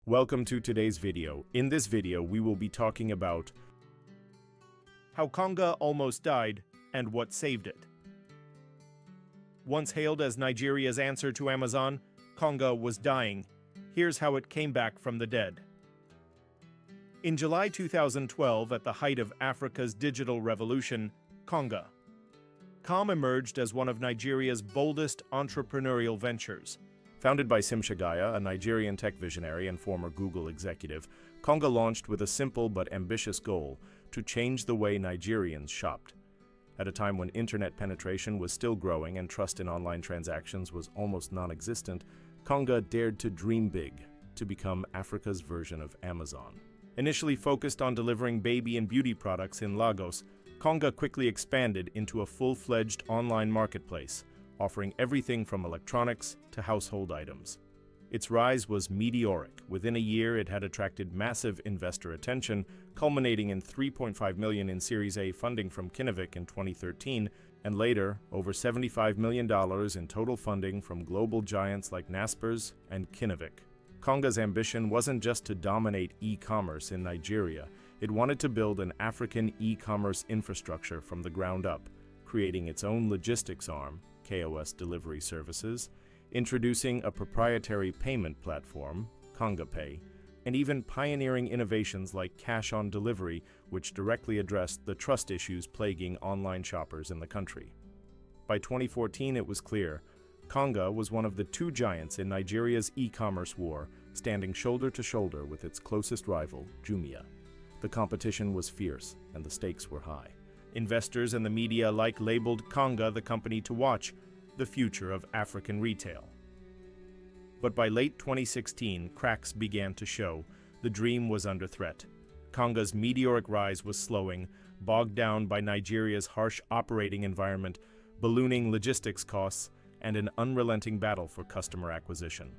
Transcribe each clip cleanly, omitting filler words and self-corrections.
Welcome to today's video. In this video, we will be talking about how Konga almost died and what saved it. Once hailed as Nigeria's answer to Amazon, Konga was dying. Here's how it came back from the dead. In July 2012, at the height of Africa's digital revolution, Konga emerged as one of Nigeria's boldest entrepreneurial ventures. Founded by Sim Shagaya, a Nigerian tech visionary and former Google executive, Konga launched with a simple but ambitious goal: to change the way Nigerians shopped. At a time when internet penetration was still growing and trust in online transactions was almost non-existent, Konga dared to dream big, to become Africa's version of Amazon. Initially focused on delivering baby and beauty products in Lagos, Konga quickly expanded into a full-fledged online marketplace, offering everything from electronics to household items. Its rise was meteoric. Within a year, it had attracted massive investor attention, culminating in $3.5 million in Series A funding from Kinnevik in 2013, and later, over $75 million in total funding from global giants like Naspers and Kinnevik. Konga's ambition wasn't just to dominate e-commerce in Nigeria. It wanted to build an African e-commerce infrastructure from the ground up, creating its own logistics arm, KOS Delivery Services, introducing a proprietary payment platform, Konga Pay, and even pioneering innovations like cash on delivery, which directly addressed the trust issues plaguing online shoppers in the country. By 2014, it was clear Konga was one of the two giants in Nigeria's e-commerce war, standing shoulder to shoulder with its closest rival, Jumia. The competition was fierce, and the stakes were high. Investors and the media alike labeled Konga the company to watch, the future of African retail. But by late 2016, cracks began to show. The dream was under threat. Konga's meteoric rise was slowing, bogged down by Nigeria's harsh operating environment, ballooning logistics costs, and an unrelenting battle for customer acquisition.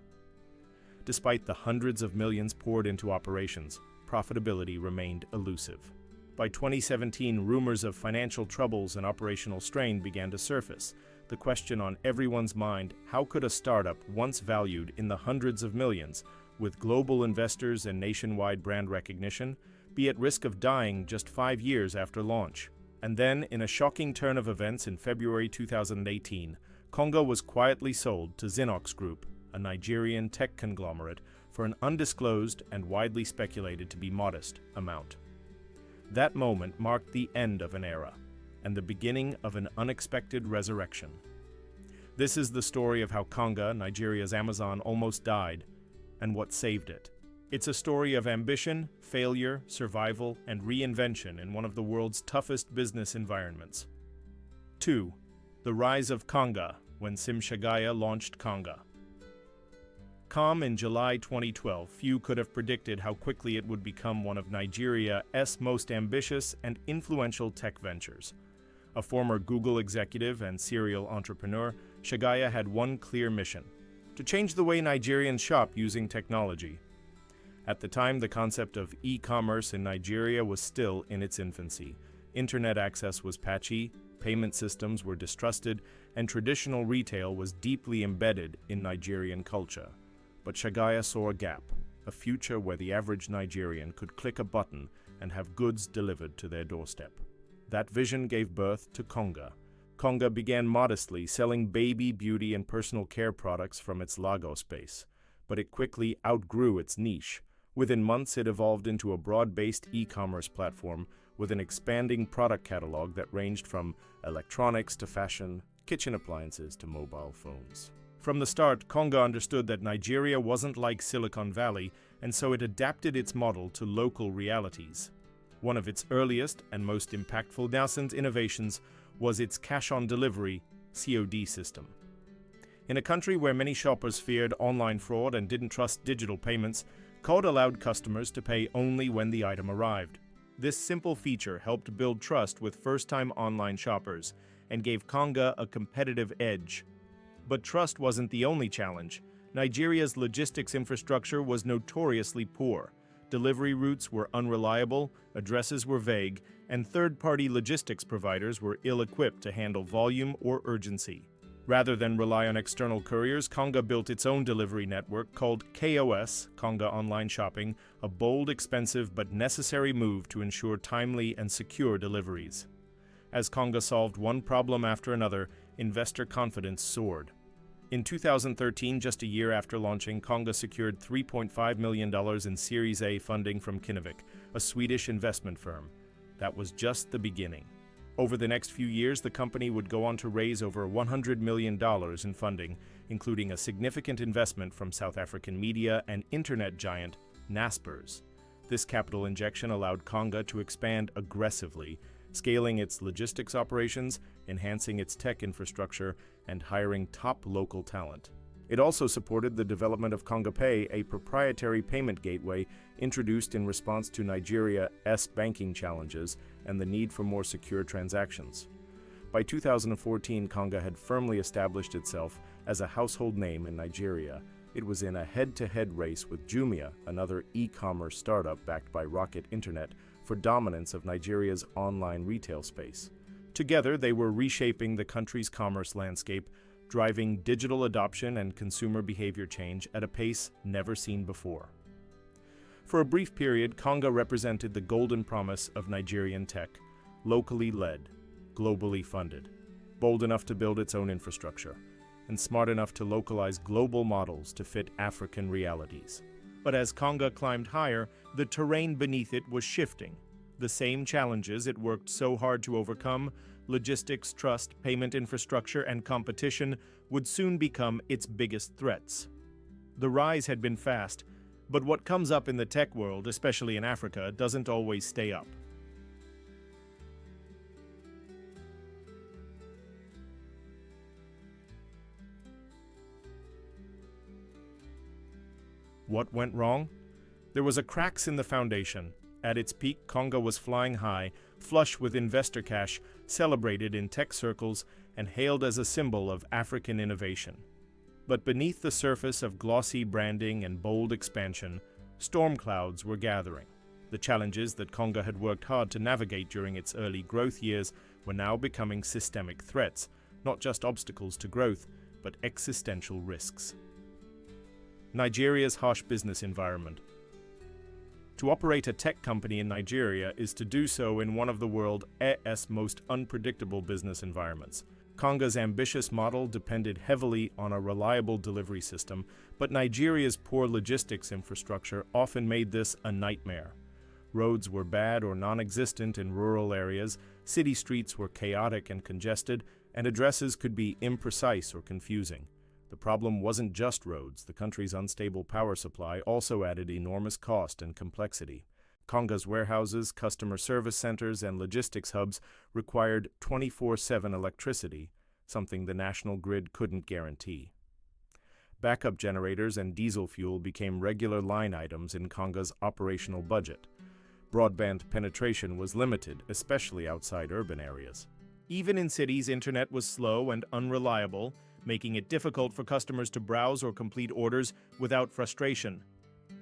Despite the hundreds of millions poured into operations, profitability remained elusive. By 2017, rumors of financial troubles and operational strain began to surface. The question on everyone's mind: how could a startup once valued in the hundreds of millions, with global investors and nationwide brand recognition, be at risk of dying just 5 years after launch? And then, in a shocking turn of events in February 2018, Konga was quietly sold to Zinox Group, a Nigerian tech conglomerate, for an undisclosed and widely speculated to be modest amount. That moment marked the end of an era and the beginning of an unexpected resurrection. This is the story of how Konga, Nigeria's Amazon, almost died and what saved it. It's a story of ambition, failure, survival, and reinvention in one of the world's toughest business environments. 2. The rise of Konga, when Sim Shagaya launched Konga. In July 2012, few could have predicted how quickly it would become one of Nigeria's most ambitious and influential tech ventures. A former Google executive and serial entrepreneur, Shagaya had one clear mission: to change the way Nigerians shop using technology. At the time, the concept of e-commerce in Nigeria was still in its infancy. Internet access was patchy, payment systems were distrusted, and traditional retail was deeply embedded in Nigerian culture. But Shagaya saw a gap, a future where the average Nigerian could click a button and have goods delivered to their doorstep. That vision gave birth to Konga. Konga began modestly, selling baby, beauty, and personal care products from its Lagos base, but it quickly outgrew its niche. Within months, it evolved into a broad-based e-commerce platform with an expanding product catalog that ranged from electronics to fashion, kitchen appliances to mobile phones. From the start, Konga understood that Nigeria wasn't like Silicon Valley, and so it adapted its model to local realities. One of its earliest and most impactful nascent innovations was its cash-on-delivery (COD) system. In a country where many shoppers feared online fraud and didn't trust digital payments, COD allowed customers to pay only when the item arrived. This simple feature helped build trust with first-time online shoppers and gave Konga a competitive edge. But trust wasn't the only challenge. Nigeria's logistics infrastructure was notoriously poor. Delivery routes were unreliable, addresses were vague, and third-party logistics providers were ill-equipped to handle volume or urgency. Rather than rely on external couriers, Konga built its own delivery network called KOS, Konga Online Shopping, a bold, expensive, but necessary move to ensure timely and secure deliveries. As Konga solved one problem after another, investor confidence soared. In 2013, just a year after launching, Konga secured $3.5 million in Series A funding from Kinnevik, a Swedish investment firm. That was just the beginning. Over the next few years, the company would go on to raise over $100 million in funding, including a significant investment from South African media and internet giant Naspers. This capital injection allowed Konga to expand aggressively, scaling its logistics operations, enhancing its tech infrastructure, and hiring top local talent. It also supported the development of Konga Pay, a proprietary payment gateway introduced in response to Nigeria's banking challenges and the need for more secure transactions. By 2014, Konga had firmly established itself as a household name in Nigeria. It was in a head-to-head race with Jumia, another e-commerce startup backed by Rocket Internet, for dominance of Nigeria's online retail space. Together, they were reshaping the country's commerce landscape, driving digital adoption and consumer behavior change at a pace never seen before. For a brief period, Konga represented the golden promise of Nigerian tech, locally led, globally funded, bold enough to build its own infrastructure, and smart enough to localize global models to fit African realities. But as Konga climbed higher, the terrain beneath it was shifting. The same challenges it worked so hard to overcome, logistics, trust, payment infrastructure, and competition, would soon become its biggest threats. The rise had been fast, but what comes up in the tech world, especially in Africa, doesn't always stay up. What went wrong? There was a cracks in the foundation. At its peak, Konga was flying high, flush with investor cash, celebrated in tech circles, and hailed as a symbol of African innovation. But beneath the surface of glossy branding and bold expansion, storm clouds were gathering. The challenges that Konga had worked hard to navigate during its early growth years were now becoming systemic threats, not just obstacles to growth, but existential risks. Nigeria's harsh business environment. To operate a tech company in Nigeria is to do so in one of the world's most unpredictable business environments. Konga's ambitious model depended heavily on a reliable delivery system, but Nigeria's poor logistics infrastructure often made this a nightmare. Roads were bad or non-existent in rural areas, city streets were chaotic and congested, and addresses could be imprecise or confusing. The problem wasn't just roads. The country's unstable power supply also added enormous cost and complexity. Konga's warehouses, customer service centers, and logistics hubs required 24/7 electricity, something the national grid couldn't guarantee. Backup generators and diesel fuel became regular line items in Konga's operational budget. Broadband penetration was limited, especially outside urban areas. Even in cities, internet was slow and unreliable, making it difficult for customers to browse or complete orders without frustration.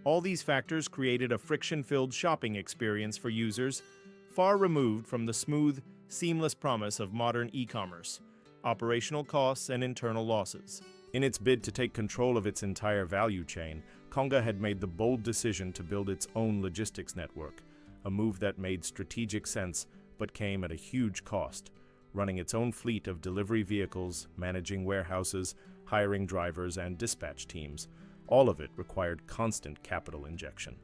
All these factors created a friction-filled shopping experience for users, far removed from the smooth, seamless promise of modern e-commerce, operational costs, and internal losses. In its bid to take control of its entire value chain, Konga had made the bold decision to build its own logistics network, a move that made strategic sense but came at a huge cost. Running its own fleet of delivery vehicles, managing warehouses, hiring drivers, and dispatch teams, all of it required constant capital injection.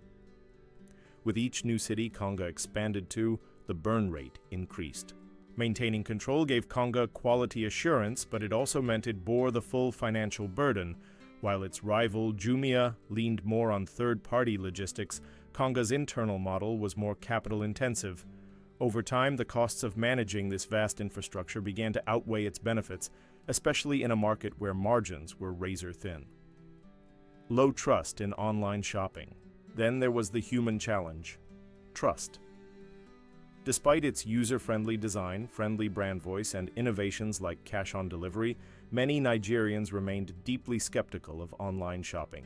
With each new city Konga expanded to, the burn rate increased. Maintaining control gave Konga quality assurance, but it also meant it bore the full financial burden. While its rival Jumia leaned more on third-party logistics, Konga's internal model was more capital-intensive. Over time, the costs of managing this vast infrastructure began to outweigh its benefits, especially in a market where margins were razor-thin. Low trust in online shopping. Then there was the human challenge: trust. Despite its user-friendly design, friendly brand voice, and innovations like cash-on-delivery, many Nigerians remained deeply skeptical of online shopping.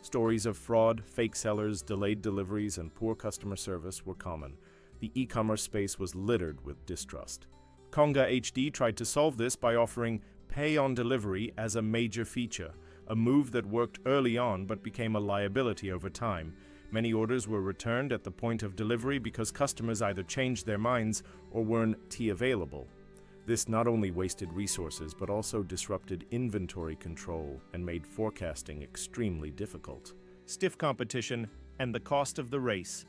Stories of fraud, fake sellers, delayed deliveries, and poor customer service were common. The e-commerce space was littered with distrust. Konga HD tried to solve this by offering pay on delivery as a major feature, a move that worked early on but became a liability over time. Many orders were returned at the point of delivery because customers either changed their minds or weren't available. This not only wasted resources but also disrupted inventory control and made forecasting extremely difficult. Stiff competition and the cost of the race.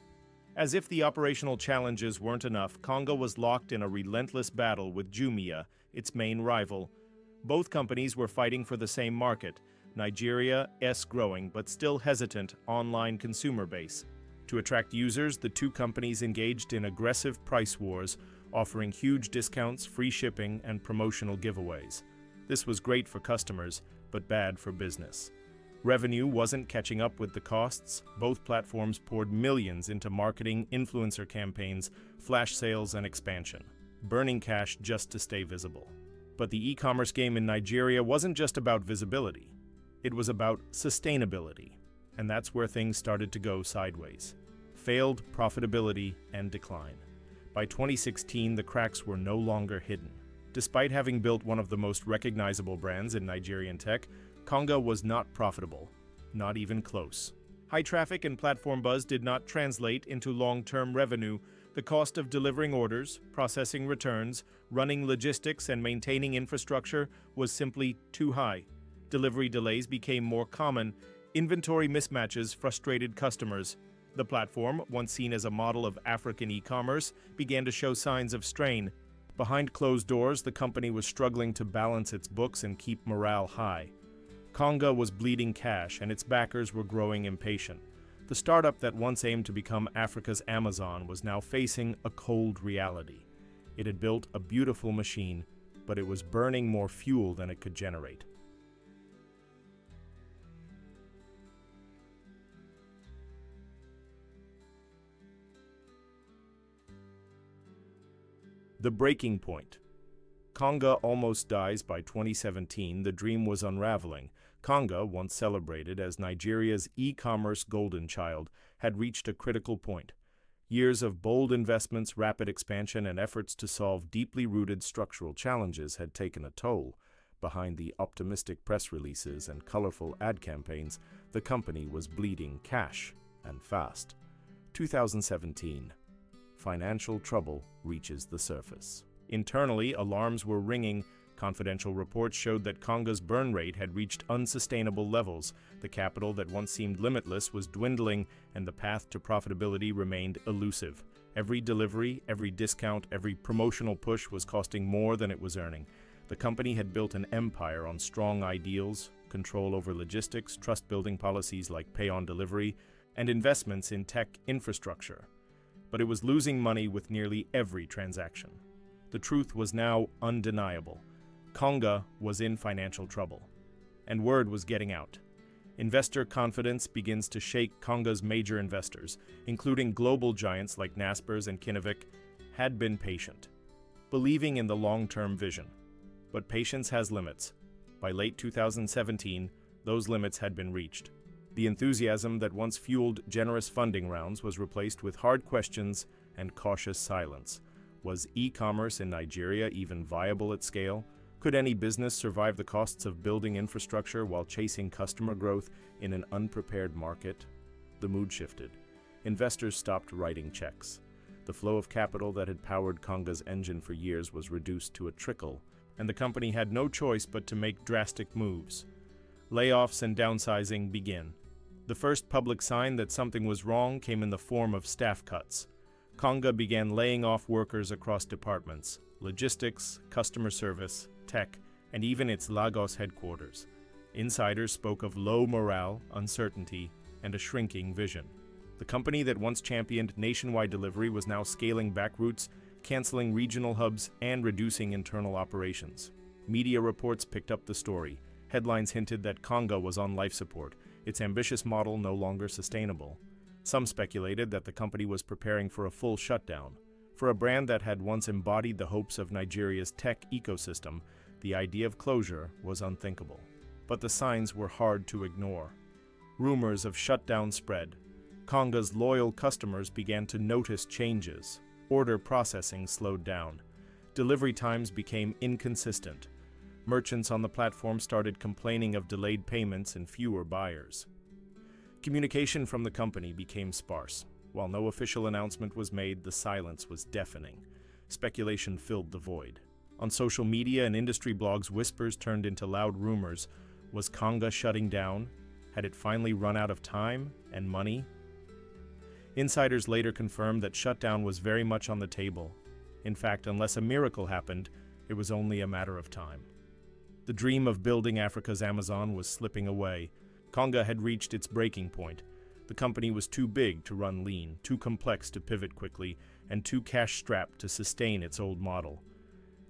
As if the operational challenges weren't enough, Konga was locked in a relentless battle with Jumia, its main rival. Both companies were fighting for the same market, Nigeria's growing but still hesitant online consumer base. To attract users, the two companies engaged in aggressive price wars, offering huge discounts, free shipping, and promotional giveaways. This was great for customers, but bad for business. Revenue wasn't catching up with the costs. Both platforms poured millions into marketing, influencer campaigns, flash sales, and expansion, burning cash just to stay visible. But the e-commerce game in Nigeria wasn't just about visibility. It was about sustainability, and that's where things started to go sideways. Failed profitability and decline. By 2016, the cracks were no longer hidden. Despite having built one of the most recognizable brands in Nigerian tech, Konga was not profitable, not even close. High traffic and platform buzz did not translate into long-term revenue. The cost of delivering orders, processing returns, running logistics, and maintaining infrastructure was simply too high. Delivery delays became more common. Inventory mismatches frustrated customers. The platform, once seen as a model of African e-commerce, began to show signs of strain. Behind closed doors, the company was struggling to balance its books and keep morale high. Konga was bleeding cash, and its backers were growing impatient. The startup that once aimed to become Africa's Amazon was now facing a cold reality. It had built a beautiful machine, but it was burning more fuel than it could generate. The breaking point. Konga almost dies by 2017. The dream was unraveling. Konga, once celebrated as Nigeria's e-commerce golden child, had reached a critical point. Years of bold investments, rapid expansion, and efforts to solve deeply rooted structural challenges had taken a toll. Behind the optimistic press releases and colorful ad campaigns, the company was bleeding cash, and fast. 2017. Financial trouble reaches the surface. Internally, alarms were ringing. Confidential reports showed that Konga's burn rate had reached unsustainable levels. The capital that once seemed limitless was dwindling, and the path to profitability remained elusive. Every delivery, every discount, every promotional push was costing more than it was earning. The company had built an empire on strong ideals, control over logistics, trust-building policies like pay-on-delivery, and investments in tech infrastructure. But it was losing money with nearly every transaction. The truth was now undeniable. Konga was in financial trouble, and word was getting out. Investor confidence begins to shake. Konga's major investors, including global giants like Naspers and Kinnevik, had been patient, believing in the long-term vision. But patience has limits. By late 2017, those limits had been reached. The enthusiasm that once fueled generous funding rounds was replaced with hard questions and cautious silence. Was e-commerce in Nigeria even viable at scale? Could any business survive the costs of building infrastructure while chasing customer growth in an unprepared market? The mood shifted. Investors stopped writing checks. The flow of capital that had powered Konga's engine for years was reduced to a trickle, and the company had no choice but to make drastic moves. Layoffs and downsizing began. The first public sign that something was wrong came in the form of staff cuts. Konga began laying off workers across departments, logistics, customer service, tech, and even its Lagos headquarters. Insiders spoke of low morale, uncertainty, and a shrinking vision. The company that once championed nationwide delivery was now scaling back routes, canceling regional hubs, and reducing internal operations. Media reports picked up the story. Headlines hinted that Konga was on life support, its ambitious model no longer sustainable. Some speculated that the company was preparing for a full shutdown. For a brand that had once embodied the hopes of Nigeria's tech ecosystem, the idea of closure was unthinkable. But the signs were hard to ignore. Rumors of shutdown spread. Konga's loyal customers began to notice changes. Order processing slowed down. Delivery times became inconsistent. Merchants on the platform started complaining of delayed payments and fewer buyers. Communication from the company became sparse. While no official announcement was made, the silence was deafening. Speculation filled the void. On social media and industry blogs, whispers turned into loud rumors. Was Konga shutting down? Had it finally run out of time and money? Insiders later confirmed that shutdown was very much on the table. In fact, unless a miracle happened, it was only a matter of time. The dream of building Africa's Amazon was slipping away. Konga had reached its breaking point. The company was too big to run lean, too complex to pivot quickly, and too cash-strapped to sustain its old model.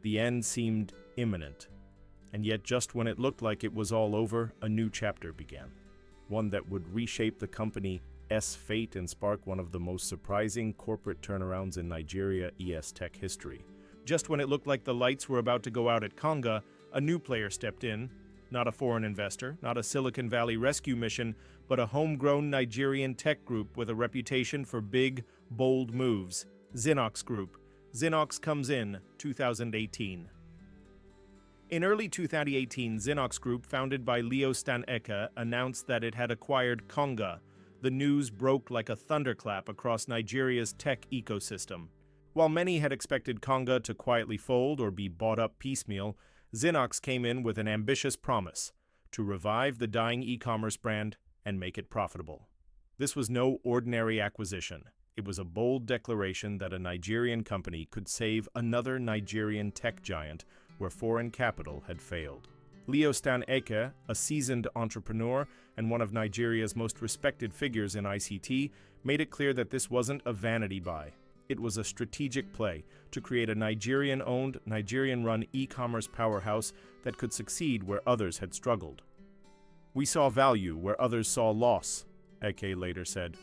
The end seemed imminent. And yet, just when it looked like it was all over, a new chapter began. One that would reshape the company's fate and spark one of the most surprising corporate turnarounds in Nigeria's tech history. Just when it looked like the lights were about to go out at Konga, a new player stepped in. Not a foreign investor, not a Silicon Valley rescue mission, but a homegrown Nigerian tech group with a reputation for big, bold moves. Zinox Group. Zinox comes in 2018. In early 2018, Zinox Group, founded by Leo Staneke, announced that it had acquired Konga. The news broke like a thunderclap across Nigeria's tech ecosystem. While many had expected Konga to quietly fold or be bought up piecemeal, Zinox came in with an ambitious promise: to revive the dying e-commerce brand and make it profitable. This was no ordinary acquisition. It was a bold declaration that a Nigerian company could save another Nigerian tech giant where foreign capital had failed. Leo Staneke, a seasoned entrepreneur and one of Nigeria's most respected figures in ICT, made it clear that this wasn't a vanity buy. It was a strategic play to create a Nigerian-owned, Nigerian-run e-commerce powerhouse that could succeed where others had struggled. "We saw value where others saw loss," Eke later said.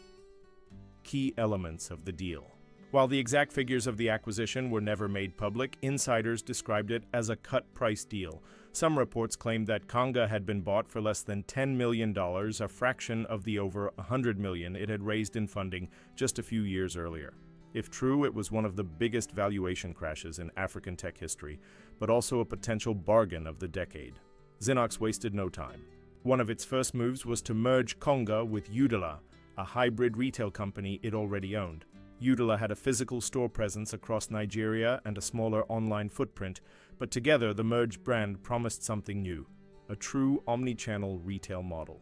Key elements of the deal. While the exact figures of the acquisition were never made public, insiders described it as a cut-price deal. Some reports claimed that Konga had been bought for less than $10 million, a fraction of the over $100 million it had raised in funding just a few years earlier. If true, it was one of the biggest valuation crashes in African tech history, but also a potential bargain of the decade. Zinox wasted no time. One of its first moves was to merge Konga with Udala, a hybrid retail company it already owned. Udala had a physical store presence across Nigeria and a smaller online footprint, but together the merged brand promised something new: a true omni-channel retail model.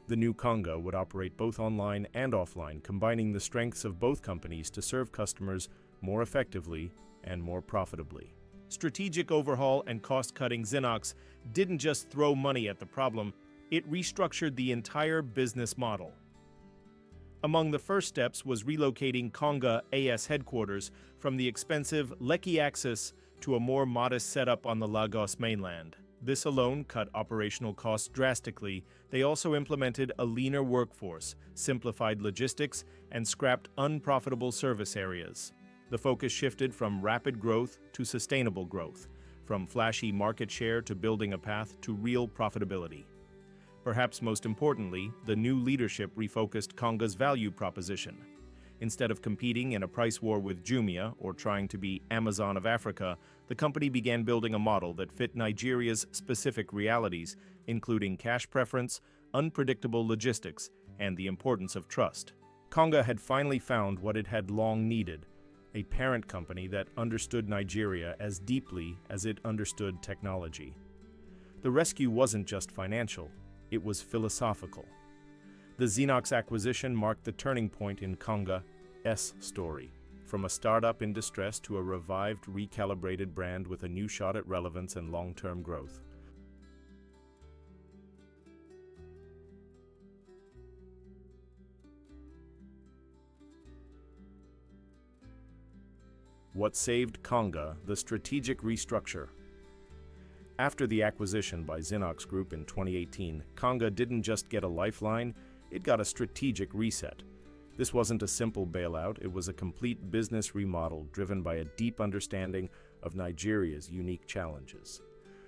The new Konga would operate both online and offline, combining the strengths of both companies to serve customers more effectively and more profitably. Strategic overhaul and cost-cutting. Zinox didn't just throw money at the problem, it restructured the entire business model. Among the first steps was relocating Konga AS headquarters from the expensive Lekki Axis to a more modest setup on the Lagos mainland. This alone cut operational costs drastically. They also implemented a leaner workforce, simplified logistics, and scrapped unprofitable service areas. The focus shifted from rapid growth to sustainable growth, from flashy market share to building a path to real profitability. Perhaps most importantly, the new leadership refocused Konga's value proposition. Instead of competing in a price war with Jumia or trying to be Amazon of Africa, the company began building a model that fit Nigeria's specific realities, including cash preference, unpredictable logistics, and the importance of trust. Konga had finally found what it had long needed: a parent company that understood Nigeria as deeply as it understood technology. The rescue wasn't just financial, it was philosophical. The Zinox acquisition marked the turning point in Konga's story, from a startup in distress to a revived, recalibrated brand with a new shot at relevance and long-term growth. What saved Konga? The strategic restructure. After the acquisition by Zinox Group in 2018, Konga didn't just get a lifeline, it got a strategic reset. This wasn't a simple bailout, it was a complete business remodel driven by a deep understanding of Nigeria's unique challenges.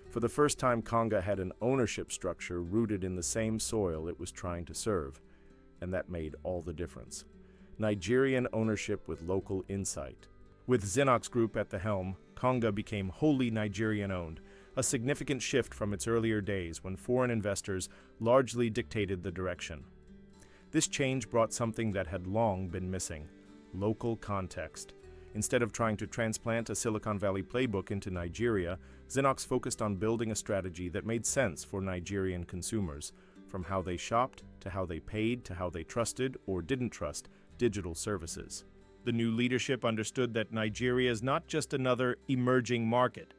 For the first time, Konga had an ownership structure rooted in the same soil it was trying to serve, and that made all the difference. Nigerian ownership with local insight. With Zinox Group at the helm, Konga became wholly Nigerian-owned. a significant shift from its earlier days when foreign investors largely dictated the direction. This change brought something that had long been missing: local context. Instead of trying to transplant a Silicon Valley playbook into Nigeria, Zinox focused on building a strategy that made sense for Nigerian consumers, from how they shopped, to how they paid, to how they trusted or didn't trust digital services. The new leadership understood that Nigeria is not just another emerging market.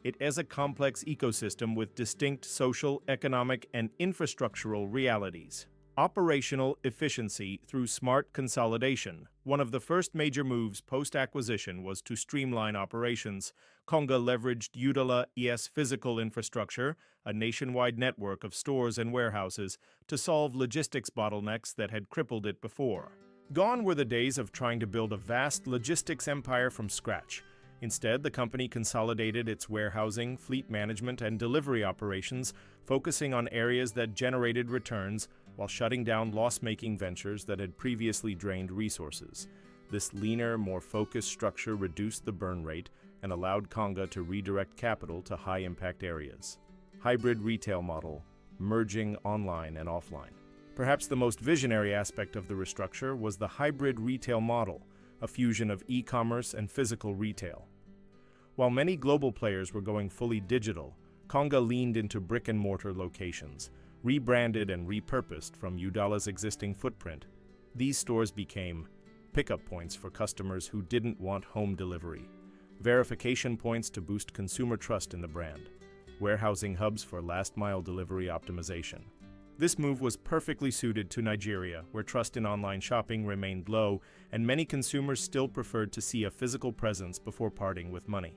It is a complex ecosystem with distinct social, economic, and infrastructural realities. Operational efficiency through smart consolidation. One of the first major moves post-acquisition was to streamline operations. Konga leveraged Udala-ES physical infrastructure, a nationwide network of stores and warehouses, to solve logistics bottlenecks that had crippled it before. Gone were the days of trying to build a vast logistics empire from scratch. Instead, the company consolidated its warehousing, fleet management, and delivery operations, focusing on areas that generated returns while shutting down loss-making ventures that had previously drained resources. This leaner, more focused structure reduced the burn rate and allowed Konga to redirect capital to high-impact areas. Hybrid retail model, merging online and offline. Perhaps the most visionary aspect of the restructure was the hybrid retail model, a fusion of e-commerce and physical retail. While many global players were going fully digital, Konga leaned into brick-and-mortar locations, rebranded and repurposed from Udala's existing footprint. These stores became pickup points for customers who didn't want home delivery, verification points to boost consumer trust in the brand, warehousing hubs for last-mile delivery optimization. This move was perfectly suited to Nigeria, where trust in online shopping remained low and many consumers still preferred to see a physical presence before parting with money.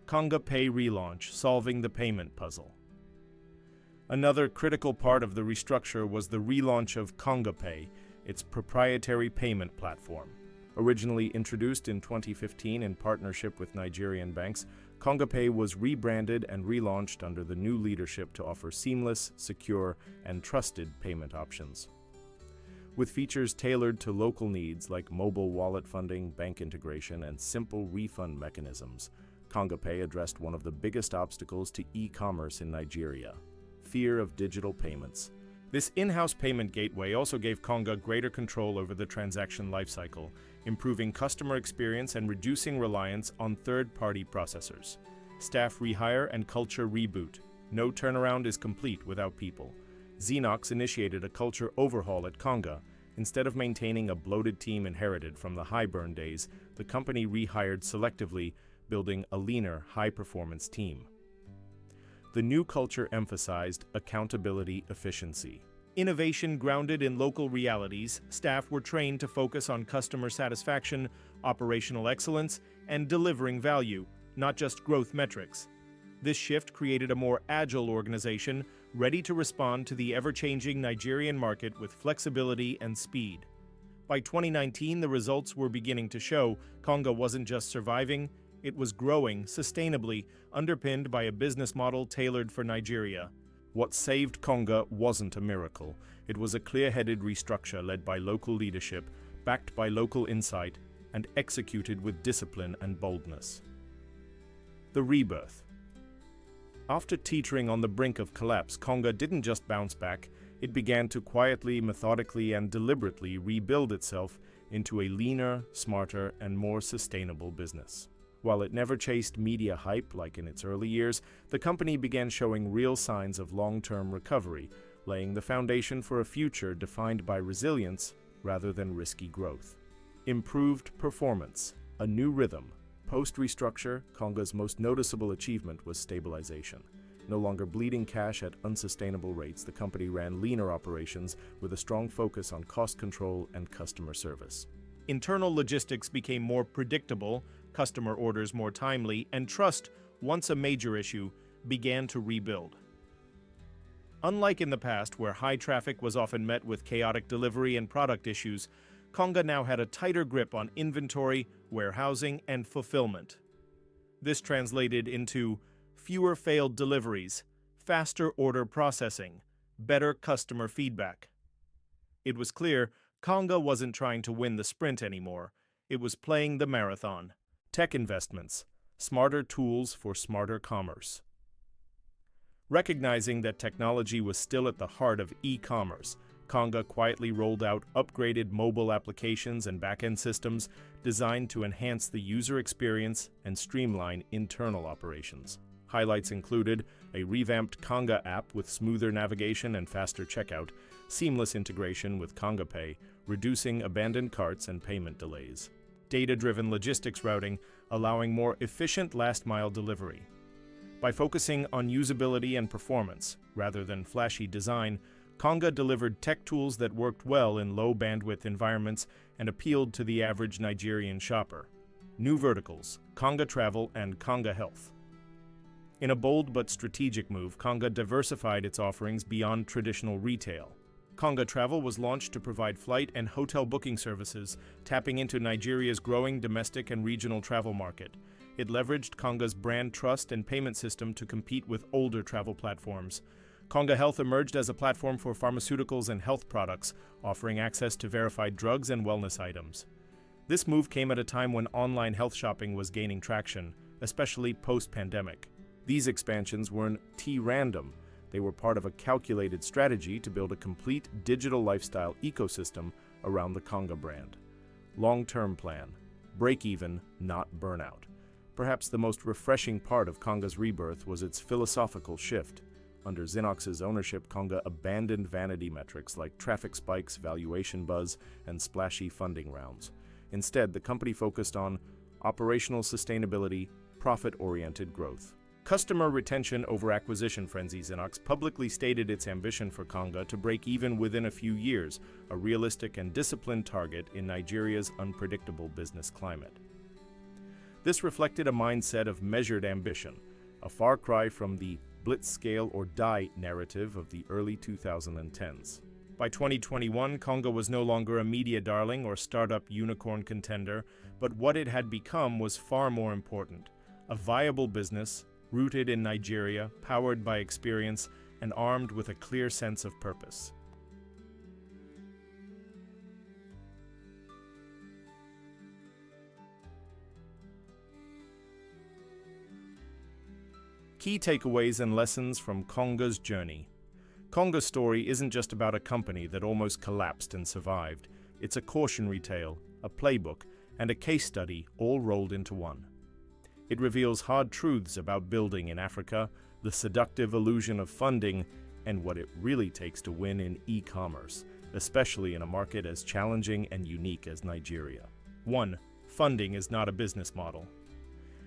Konga Pay relaunch, solving the payment puzzle. Another critical part of the restructure was the relaunch of Konga Pay, its proprietary payment platform. Originally introduced in 2015 in partnership with Nigerian banks, Konga Pay was rebranded and relaunched under the new leadership to offer seamless, secure, and trusted payment options. With features tailored to local needs like mobile wallet funding, bank integration, and simple refund mechanisms, Konga Pay addressed one of the biggest obstacles to e-commerce in Nigeria: fear of digital payments. This in-house payment gateway also gave Konga greater control over the transaction lifecycle, improving customer experience and reducing reliance on third-party processors. Staff rehire and culture reboot. No turnaround is complete without people. Zinox initiated a culture overhaul at Konga. Instead of maintaining a bloated team inherited from the high-burn days, the company rehired selectively, building a leaner, high-performance team. The new culture emphasized accountability, efficiency. Innovation grounded in local realities, staff were trained to focus on customer satisfaction, operational excellence, and delivering value, not just growth metrics. This shift created a more agile organization, ready to respond to the ever-changing Nigerian market with flexibility and speed. By 2019, the results were beginning to show. Konga wasn't just surviving, it was growing sustainably, underpinned by a business model tailored for Nigeria. What saved Konga wasn't a miracle. It was a clear-headed restructure led by local leadership, backed by local insight, and executed with discipline and boldness. The rebirth. After teetering on the brink of collapse, Konga didn't just bounce back, it began to quietly, methodically, and deliberately rebuild itself into a leaner, smarter, and more sustainable business. While it never chased media hype like in its early years, the company began showing real signs of long-term recovery, laying the foundation for a future defined by resilience rather than risky growth. Improved performance, a new rhythm. Post-restructure, Konga's most noticeable achievement was stabilization. No longer bleeding cash at unsustainable rates, the company ran leaner operations with a strong focus on cost control and customer service. Internal logistics became more predictable, customer orders more timely, and trust, once a major issue, began to rebuild. Unlike in the past, where high traffic was often met with chaotic delivery and product issues, Konga now had a tighter grip on inventory, warehousing, and fulfillment. This translated into fewer failed deliveries, faster order processing, better customer feedback. It was clear Konga wasn't trying to win the sprint anymore. It was playing the marathon. Tech investments. smarter tools for smarter commerce. Recognizing that technology was still at the heart of e-commerce, Konga quietly rolled out upgraded mobile applications and back-end systems designed to enhance the user experience and streamline internal operations. Highlights included a revamped Konga app with smoother navigation and faster checkout, seamless integration with Konga Pay, reducing abandoned carts and payment delays. Data-driven logistics routing, allowing more efficient last-mile delivery. By focusing on usability and performance, rather than flashy design, Konga delivered tech tools that worked well in low-bandwidth environments and appealed to the average Nigerian shopper. New verticals, Konga Travel and Konga Health. In a bold but strategic move, Konga diversified its offerings beyond traditional retail. Konga Travel was launched to provide flight and hotel booking services, tapping into Nigeria's growing domestic and regional travel market. It leveraged Konga's brand trust and payment system to compete with older travel platforms. Konga Health emerged as a platform for pharmaceuticals and health products, offering access to verified drugs and wellness items. This move came at a time when online health shopping was gaining traction, especially post-pandemic. These expansions weren't random. They were part of a calculated strategy to build a complete digital lifestyle ecosystem around the Konga brand. Long-term plan. Break even, not burnout. Perhaps the most refreshing part of Konga's rebirth was its philosophical shift. Under Zinox's ownership, Konga abandoned vanity metrics like traffic spikes, valuation buzz, and splashy funding rounds. Instead, the company focused on operational sustainability, profit-oriented growth. Customer retention over acquisition frenzy. Zinox publicly stated its ambition for Konga to break even within a few years, a realistic and disciplined target in Nigeria's unpredictable business climate. This reflected a mindset of measured ambition, a far cry from the blitz-scale or die narrative of the early 2010s. By 2021, Konga was no longer a media darling or startup unicorn contender, but what it had become was far more important: a viable business rooted in Nigeria, powered by experience, and armed with a clear sense of purpose. Key takeaways and lessons from Konga's journey. Konga's story isn't just about a company that almost collapsed and survived. It's a cautionary tale, a playbook, and a case study all rolled into one. It reveals hard truths about building in Africa, the seductive illusion of funding, and what it really takes to win in e-commerce, especially in a market as challenging and unique as Nigeria. 1. Funding is not a business model.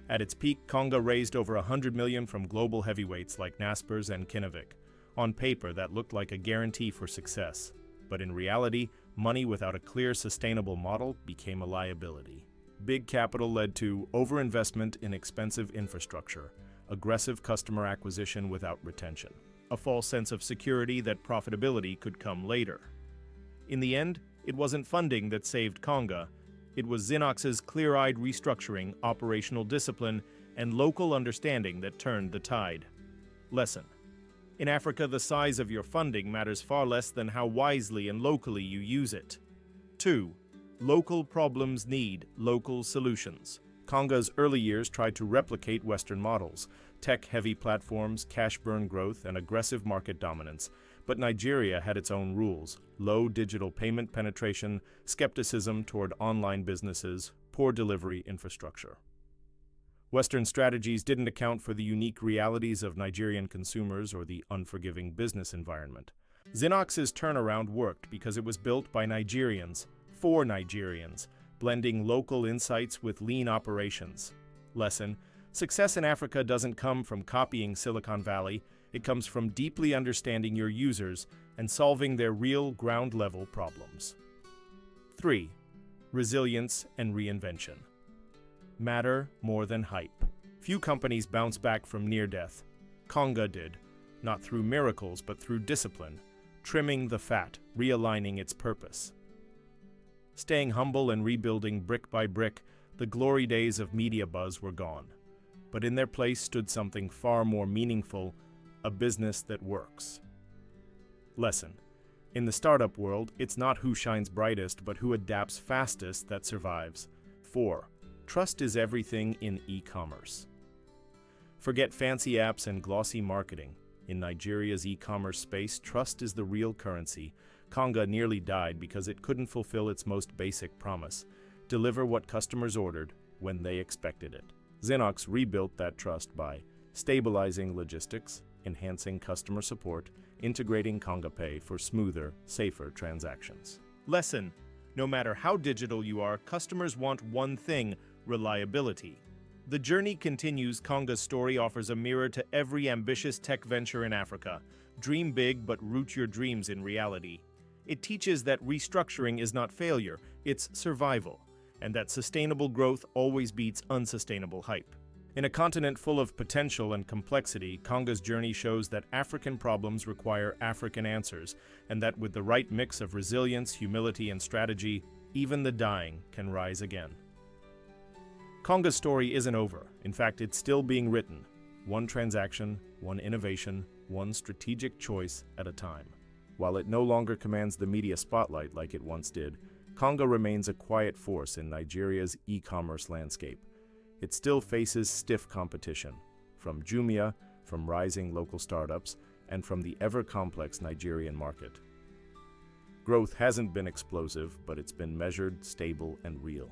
At its peak, Konga raised over $100 million from global heavyweights like Naspers and Kinnevik. On paper, that looked like a guarantee for success. But in reality, money without a clear, sustainable model became a liability. Big capital led to overinvestment in expensive infrastructure, aggressive customer acquisition without retention, a false sense of security that profitability could come later. In the end, it wasn't funding that saved Konga. It was Zinox's clear-eyed restructuring, operational discipline, and local understanding that turned the tide. Lesson: in Africa, the size of your funding matters far less than how wisely and locally you use it. 2. Local problems need local solutions. Konga's early years tried to replicate Western models: tech-heavy platforms, cash burn growth, and aggressive market dominance. But Nigeria had its own rules: low digital payment penetration, skepticism toward online businesses, poor delivery infrastructure. Western strategies didn't account for the unique realities of Nigerian consumers or the unforgiving business environment. Zinox's turnaround worked because it was built by Nigerians, for Nigerians, blending local insights with lean operations. Lesson: success in Africa doesn't come from copying Silicon Valley. It comes from deeply understanding your users and solving their real ground-level problems. 3. Resilience and reinvention matter more than hype. Few companies bounce back from near death. Konga did, not through miracles but through discipline, trimming the fat, realigning its purpose. Staying humble and rebuilding brick by brick, the glory days of media buzz were gone. But in their place stood something far more meaningful: a business that works. Lesson: in the startup world, it's not who shines brightest, but who adapts fastest that survives. 4. Trust is everything in e-commerce. Forget fancy apps and glossy marketing. In Nigeria's e-commerce space, trust is the real currency. Konga nearly died because it couldn't fulfill its most basic promise: deliver what customers ordered when they expected it. Zenox rebuilt that trust by stabilizing logistics, enhancing customer support, integrating Konga Pay for smoother, safer transactions. Lesson: no matter how digital you are, customers want one thing: reliability. The journey continues. Konga's story offers a mirror to every ambitious tech venture in Africa. Dream big, but root your dreams in reality. It teaches that restructuring is not failure, it's survival, and that sustainable growth always beats unsustainable hype. In a continent full of potential and complexity, Konga's journey shows that African problems require African answers, and that with the right mix of resilience, humility, and strategy, even the dying can rise again. Konga's story isn't over. In fact, it's still being written. One transaction, one innovation, one strategic choice at a time. While it no longer commands the media spotlight like it once did, Konga remains a quiet force in Nigeria's e-commerce landscape. It still faces stiff competition, from Jumia, from rising local startups, and from the ever-complex Nigerian market. Growth hasn't been explosive, but it's been measured, stable, and real.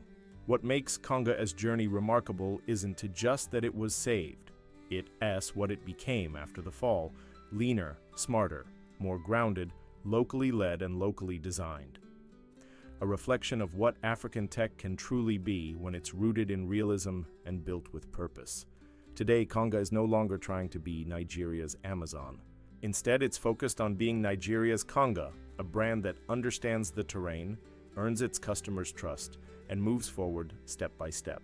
What makes Konga's journey remarkable isn't just that it was saved. It's what it became after the fall: leaner, smarter, more grounded, locally led, and locally designed. A reflection of what African tech can truly be when it's rooted in realism and built with purpose. Today, Konga is no longer trying to be Nigeria's Amazon. Instead, it's focused on being Nigeria's Konga, a brand that understands the terrain, earns its customers' trust, and moves forward step by step.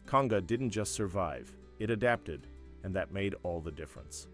Konga didn't just survive, it adapted, and that made all the difference.